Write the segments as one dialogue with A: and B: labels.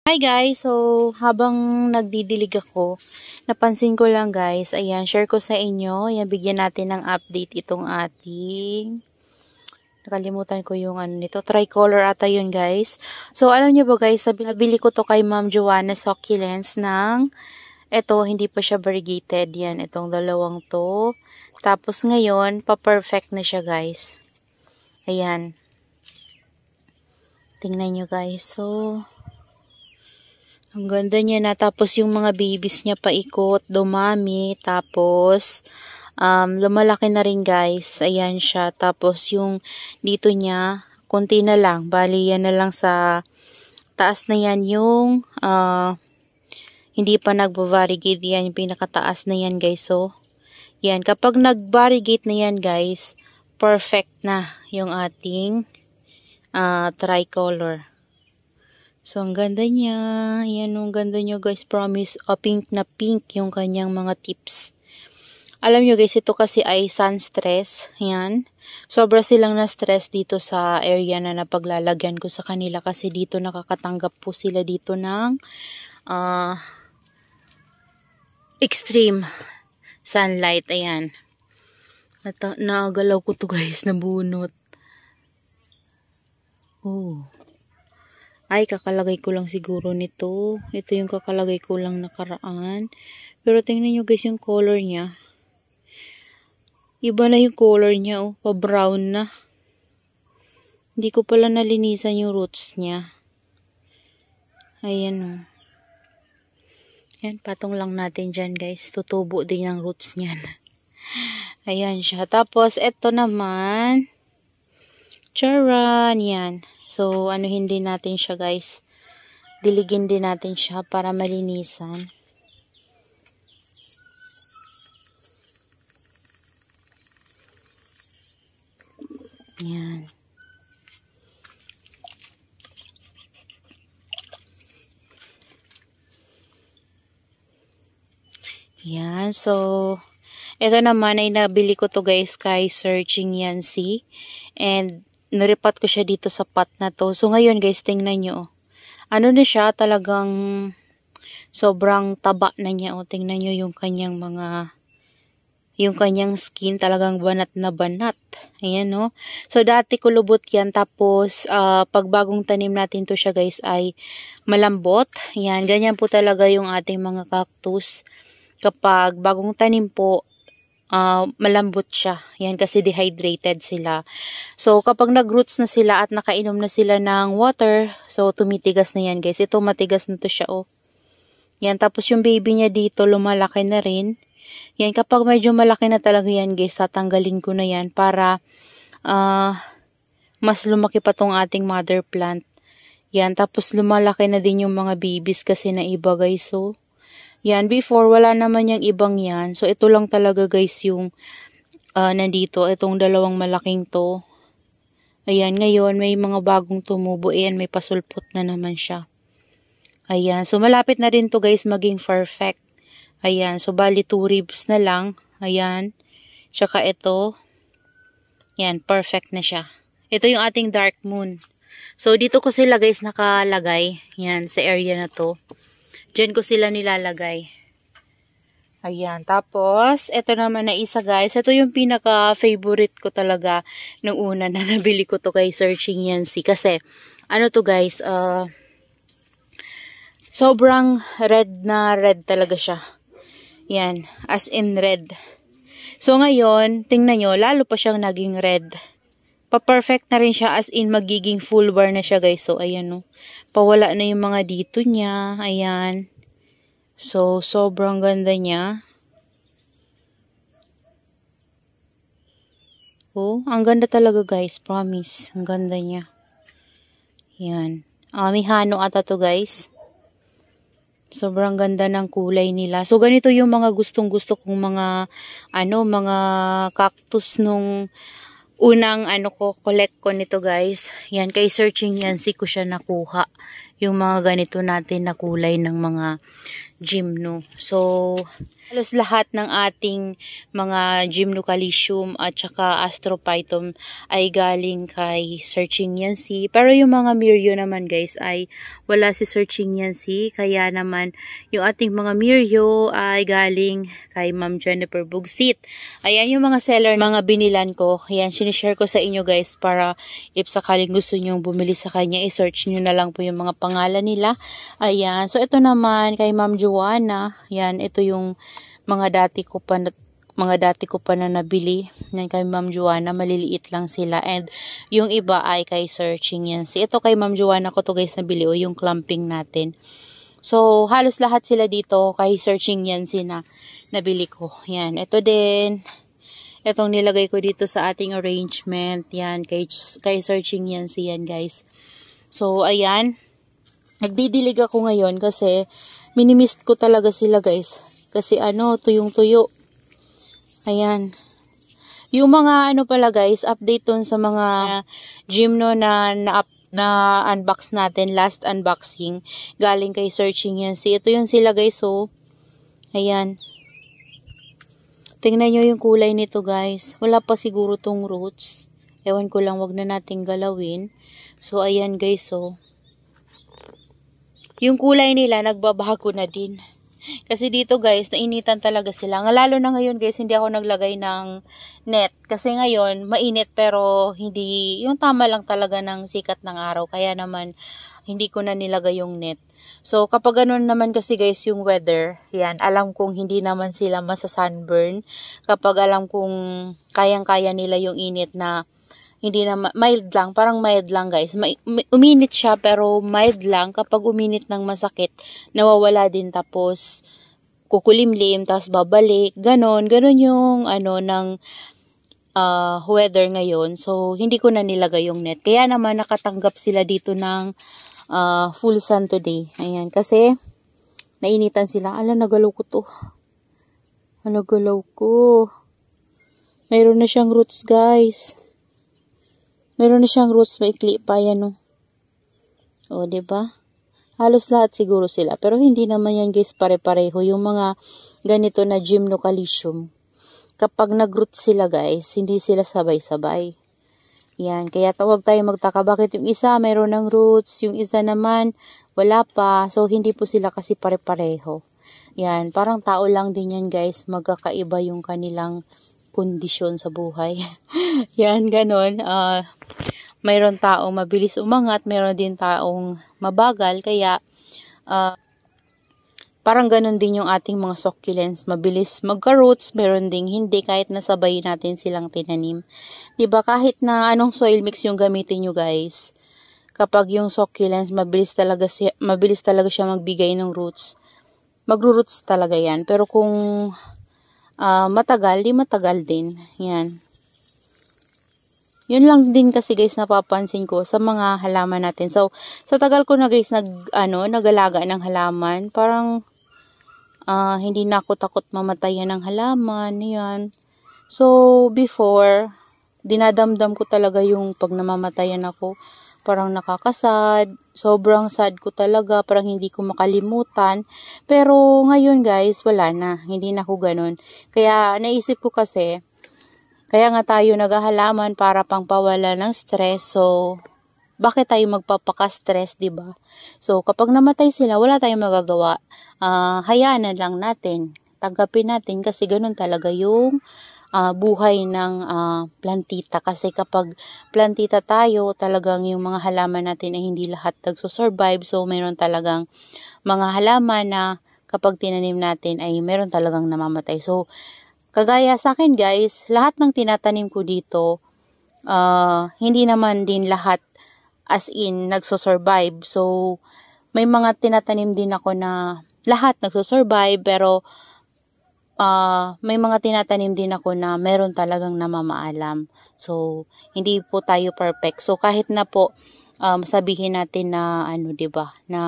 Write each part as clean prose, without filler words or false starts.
A: Hi guys! So, habang nagdidilig ako, napansin ko lang guys, ayan, share ko sa inyo, ayan, bigyan natin ng update itong ating, nakalimutan ko yung ano nito, tricolor ata yun guys. So, alam niyo ba guys, nabili ko to kay Ma'am Joanna Succulents ng, eto, hindi pa siya variegated, yan, itong dalawang to. Tapos ngayon, pa-perfect na siya guys. Ayan. Tingnan nyo guys, so, ang ganda niya na. Tapos yung mga babies niya paikot, dumami. Tapos, lumalaki na rin guys. Ayan siya. Tapos yung dito niya, konti na lang. Bali yan na lang sa taas na yan yung hindi pa nagbo-variegate yan. Yung pinakataas na yan guys. So, yan. Kapag nag-variegate na yan guys, perfect na yung ating tricolor. So, ang ganda niya. Ayan, ang ganda niya guys. Promise, pink na pink yung kanyang mga tips. Alam nyo guys, ito kasi ay sun stress. Ayan. Sobra silang na-stress dito sa area na napaglalagyan ko sa kanila. Kasi dito nakakatanggap po sila dito ng extreme sunlight. Ayan. Nagalaw ko to guys, nabunot. Oh. Ay, kakalagay ko lang siguro nito. Ito yung kakalagay ko lang nakaraan. Pero tingnan nyo guys yung color niya. Iba na yung color niya. Oh, pa-brown na. Hindi ko pala nalinisan yung roots niya. Ayan oh. Ayan, patong lang natin dyan guys. Tutubo din ang roots niyan. Ayan siya. Tapos, ito naman. Charan! Yan. So, anuhin din natin siya guys. Diligin din natin siya para malinisan. Yan. Yan. So, ito naman ay nabili ko to guys kay Searching Yancy. And, naripat ko siya dito sa pot na to. So, ngayon guys, tingnan nyo. Ano na siya, talagang sobrang taba na niya. O, tingnan nyo yung kanyang yung kanyang skin, talagang banat na banat. Ayan, no. So, dati kulubot yan. Tapos, pag bagong tanim natin to siya guys, ay malambot. Ayan, ganyan po talaga yung ating mga cactus. Kapag bagong tanim po, malambot siya. Yan kasi dehydrated sila. So, kapag nag-roots na sila at nakainom na sila ng water, so, tumitigas na yan guys. Ito, matigas na to siya, oh. Yan, tapos yung baby niya dito, lumalaki na rin. Yan, kapag medyo malaki na talaga yan guys, tatanggalin ko na yan para mas lumaki pa tong ating mother plant. Yan, tapos lumalaki na din yung mga babies kasi na iba guys, so. Yan, before, wala naman yung ibang yan. So, ito lang talaga guys yung nandito. Itong dalawang malaking to. Ayan, ngayon, may mga bagong tumubo. Ayan, may pasulpot na naman siya. Ayan, so malapit na rin to guys maging perfect. Ayan, so bali 2 ribs na lang. Ayan, tsaka ito. Ayan, perfect na siya. Ito yung ating dark moon. So, dito ko sila guys nakalagay. Ayan, sa area na to. Diyan ko sila nilalagay. Ayan. Tapos, ito naman na isa guys. Ito yung pinaka-favorite ko talaga nung una na nabili ko to kay Searching Yancy. Kasi, ano to guys, sobrang red na red talaga siya. Yan. As in red. So, ngayon, tingnan nyo, lalo pa siyang naging red. Pa-perfect na rin siya as in magiging full bar na siya guys. So, ayan no. Pawala na yung mga dito niya. Ayan. So, sobrang ganda niya. Oh, ang ganda talaga guys. Promise. Ang ganda niya. Ayan. May hano ata to guys. Sobrang ganda ng kulay nila. So, ganito yung mga gustong-gusto kong mga, mga cactus nung unang collect ko nito guys. Yan, kay Searching Yancy ko siya nakuha. Yung mga ganito natin na kulay ng mga gymno. So, Halos lahat ng ating mga gymnocalcium at saka astrophytum ay galing kay Sir Ching Yancy. Pero yung mga Mirio naman guys ay wala si Sir Ching Yancy. Kaya naman yung ating mga Mirio ay galing kay Ma'am Jennifer Bugsit. Ayan yung mga seller, mga binilan ko. Ayan, sinishare ko sa inyo guys para if sakaling gusto nyong bumili sa kanya, i-search nyo na lang po yung mga pangalan nila. Ayan, so ito naman kay Ma'am Joanna. Ayan, ito yung mga dati ko pa na nabili yan kay Ma'am Joanna, maliliit lang sila, and yung iba ay kay Sir Ching Yancy. Ito kay Ma'am Joanna ko to guys nabili, o yung clamping natin. So halos lahat sila dito kay Sir Ching Yancy na nabili ko. Yan, ito din, itong nilagay ko dito sa ating arrangement, yan kay Sir Ching Yancy yan guys. So ayan, nagdidilig ako ngayon kasi minimiss ko talaga sila guys. Kasi tuyong-tuyo. Ayan. Yung mga pala guys, update dun sa mga gymno na unbox natin, last unboxing, galing kay Sir Ching Yancy. Ito yung sila guys, so. Ayan. Tingnan nyo yung kulay nito guys. Wala pa siguro tong roots. Ewan ko lang, wag na nating galawin. So, ayan guys, so. Yung kulay nila, nagbabago na din. Kasi dito guys, nainitan talaga sila. Lalo na ngayon guys, hindi ako naglagay ng net. Kasi ngayon, mainit pero hindi, yung tama lang talaga ng sikat ng araw. Kaya naman, hindi ko na nilagay yung net. So, kapag ganun naman kasi guys yung weather, yan, alam kong hindi naman sila masa-sunburn. Kapag alam kong kayang-kaya nila yung init na hindi na mild lang, parang mild lang guys. Uminit siya pero mild lang. Kapag uminit ng masakit, nawawala din, tapos kukulimlim, tapos babalik, ganon yung ng weather ngayon. So hindi ko na nilagay yung net. Kaya naman nakatanggap sila dito ng full sun today. Ayan, kasi nainitan sila. Ala, nagalaw ko to. Nagalaw ko. Mayroon na siyang roots guys. Meron na siyang roots, maikli pa yan, o, diba? Halos lahat siguro sila. Pero hindi naman yan, guys, pare-pareho. Yung mga ganito na gymnocalcium, kapag nag-root sila, guys, hindi sila sabay-sabay. Yan, kaya tawag tayo magtaka. Bakit yung isa mayroon ng roots, yung isa naman wala pa. So, hindi po sila kasi pare-pareho. Yan, parang tao lang din yan, guys. Magkakaiba yung kanilang kondisyon sa buhay. Yan, ganon. Mayroon taong mabilis umangat, mayroon din taong mabagal, kaya parang ganon din yung ating mga succulents. Mabilis magka-roots, mayroon ding hindi, kahit nasabay natin silang tinanim. Diba, kahit na anong soil mix yung gamitin nyo guys, kapag yung succulents, mabilis talaga siya magbigay ng roots. Magro-roots talaga yan. Pero kung matagal, di matagal din. Yan. Yun lang din kasi guys napapansin ko sa mga halaman natin. So, sa tagal ko na guys nag-alaga ng halaman, parang hindi na ako takot mamatayan ng halaman. Yan. So, before, dinadamdam ko talaga yung pag namamatayan ako. Parang nakakasad. Sobrang sad ko talaga. Parang hindi ko makalimutan. Pero ngayon guys, wala na. Hindi na ako ganun. Kaya naisip ko kasi, kaya nga tayo naghahalaman para pangpawala ng stress. So, bakit tayo magpapaka-stress, diba? So, kapag namatay sila, wala tayong magagawa. Hayaan na lang natin. Tanggapin natin kasi ganun talaga yung buhay ng plantita. Kasi kapag plantita tayo, talagang yung mga halaman natin ay hindi lahat nagsusurvive. So, mayroon talagang mga halaman na kapag tinanim natin ay mayroon talagang namamatay. So, kagaya sa akin guys, lahat ng tinatanim ko dito, hindi naman din lahat as in nagsusurvive. So, may mga tinatanim din ako na lahat nagsusurvive, pero may mga tinatanim din ako na meron talagang namamaalam. So, hindi po tayo perfect. So, kahit na po sabihin natin na diba, na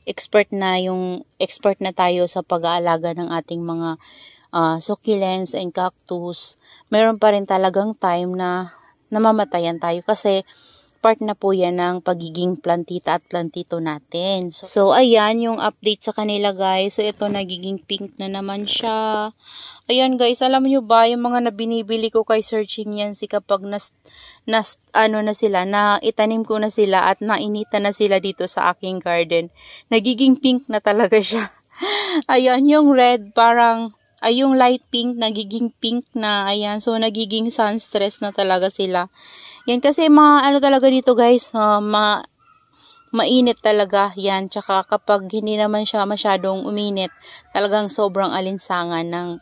A: expert na tayo sa pag-aalaga ng ating mga succulents and cactus, meron pa rin talagang time na namamatayan tayo kasi part na po yan ng pagiging plantita at plantito natin. So ayan yung update sa kanila guys. So ito nagiging pink na naman siya. Ayan guys, alam niyo ba yung mga nabinibili ko kay Searching Yancy kapag itanim ko na sila at nainita na sila dito sa aking garden. Nagiging pink na talaga siya. Ayan yung red parang yung light pink, nagiging pink na, ayan, so nagiging sun stress na talaga sila. Yan kasi talaga dito guys, mainit talaga, yan, tsaka kapag hindi naman siya masyadong uminit, talagang sobrang alinsangan ng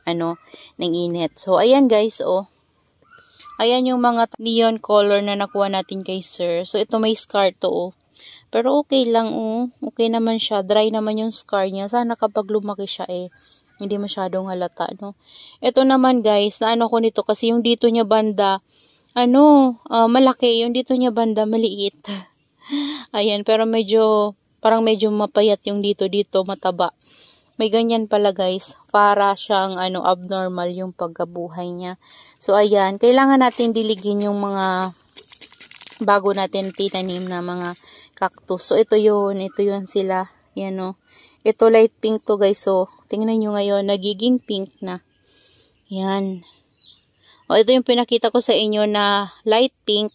A: init. So, ayan guys, ayan yung mga neon color na nakuha natin kay Sir. So, ito may scar to, pero okay lang, okay naman siya, dry naman yung scar niya. Sana kapag lumaki siya, hindi masyadong halata, no? Ito naman guys, ko nito kasi yung dito niya banda, malaki. Yung dito niya banda, maliit. Ayan, pero parang medyo mapayat yung dito, mataba. May ganyan pala guys, para siyang, abnormal yung pagkabuhay niya. So, ayan, kailangan natin diligin yung mga bago natin titanim na mga cactus. So, ito yun sila. Yan, Ito light pink to guys, so tingnan nyo ngayon, nagiging pink na. Yan. Ito yung pinakita ko sa inyo na light pink.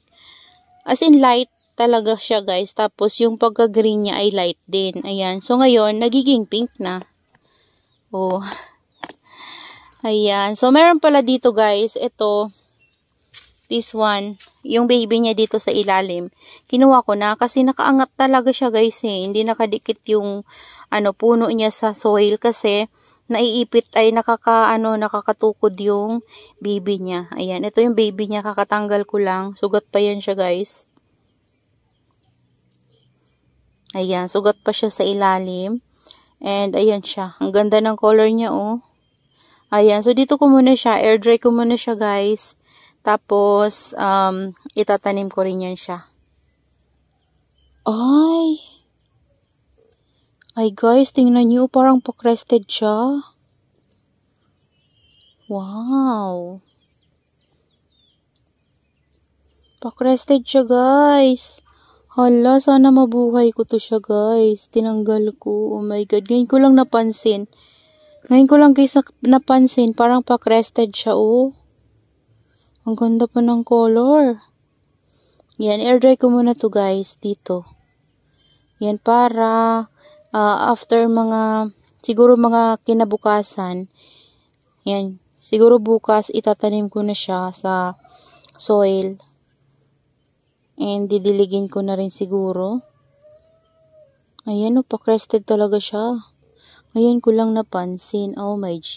A: As in light talaga siya guys. Tapos yung pagka-green niya ay light din. Ayan. So ngayon, nagiging pink na. Ayan. So meron pala dito guys, this one, yung baby niya dito sa ilalim. Kinuha ko na kasi nakaangat talaga siya guys Hindi nakadikit yung puno niya sa soil kasi naiipit ay nakakatukod yung baby niya. Ayan, ito yung baby niya, kakatanggal ko lang. Sugat pa yan siya guys. Ayan, sugat pa siya sa ilalim. And ayan siya. Ang ganda ng color niya Ayan, so dito ko muna siya, air dry ko muna siya guys. Tapos, itatanim ko rin yan siya. Ay guys, tingnan nyo, parang pa-crested siya. Wow. Pa-crested siya guys. Hala, sana mabuhay ko to siya guys. Tinanggal ko, oh my god. Ngayon ko lang napansin. Guys napansin, parang pa-crested siya Ang ganda pa ng color. Yan, air dry ko muna to guys, dito. Yan, para after siguro mga kinabukasan, yan, siguro bukas itatanim ko na siya sa soil. And didiligin ko na rin siguro. Ayan, pa-crested talaga siya. Ngayon ko lang napansin. Oh my G.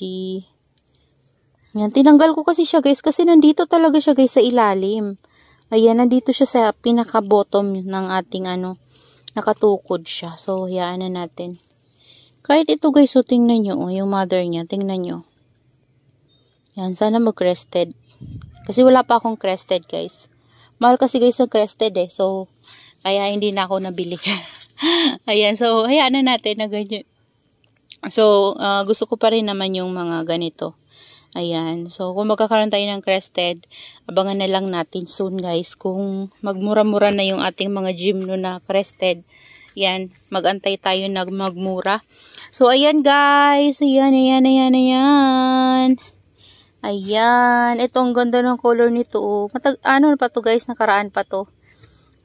A: Yan, tinanggal ko kasi siya guys, kasi nandito talaga siya guys sa ilalim. Ayan, nandito siya sa pinaka-bottom ng ating nakatukod siya. So, hayaan na natin. Kahit ito guys, so tingnan nyo, yung mother niya, tingnan nyo. Yan, sana mag-crested. Kasi wala pa akong crested guys. Mahal kasi guys ang crested so, kaya hindi na ako nabili. Ayan, so, hayaan na natin na ganyan. So, gusto ko pa rin naman yung mga ganito. Ayan. So, kung magkakaroon tayo ng crested, abangan na lang natin soon guys. Kung magmura-mura na yung ating mga gymno na crested, yan, magantay tayo na magmura. So, ayan guys. Ayan. Ayan. Ito, ang ganda ng color nito. Ano pa to guys? Nakaraan pa to.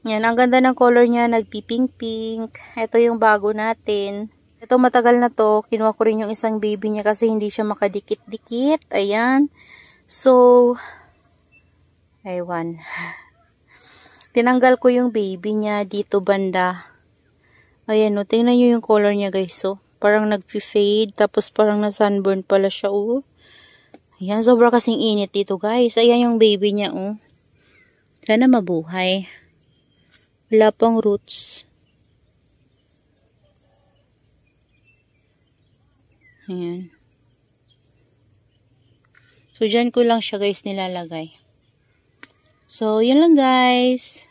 A: Yan, ang ganda ng color niya. Nagpipink-pink. Ito yung bago natin. Ito matagal na to, kinuha ko rin yung isang baby niya kasi hindi siya makadikit-dikit. Ayan. So, aywan. Tinanggal ko yung baby niya dito banda. Ayan tingnan nyo yung color niya guys. So, parang nag-fade, tapos parang na-sunburn pala siya Ayan, sobra kasing init dito guys. Ayan yung baby niya Sana mabuhay. Wala pang roots. Ayan. So, dyan ko lang siya guys nilalagay. So, yun lang guys.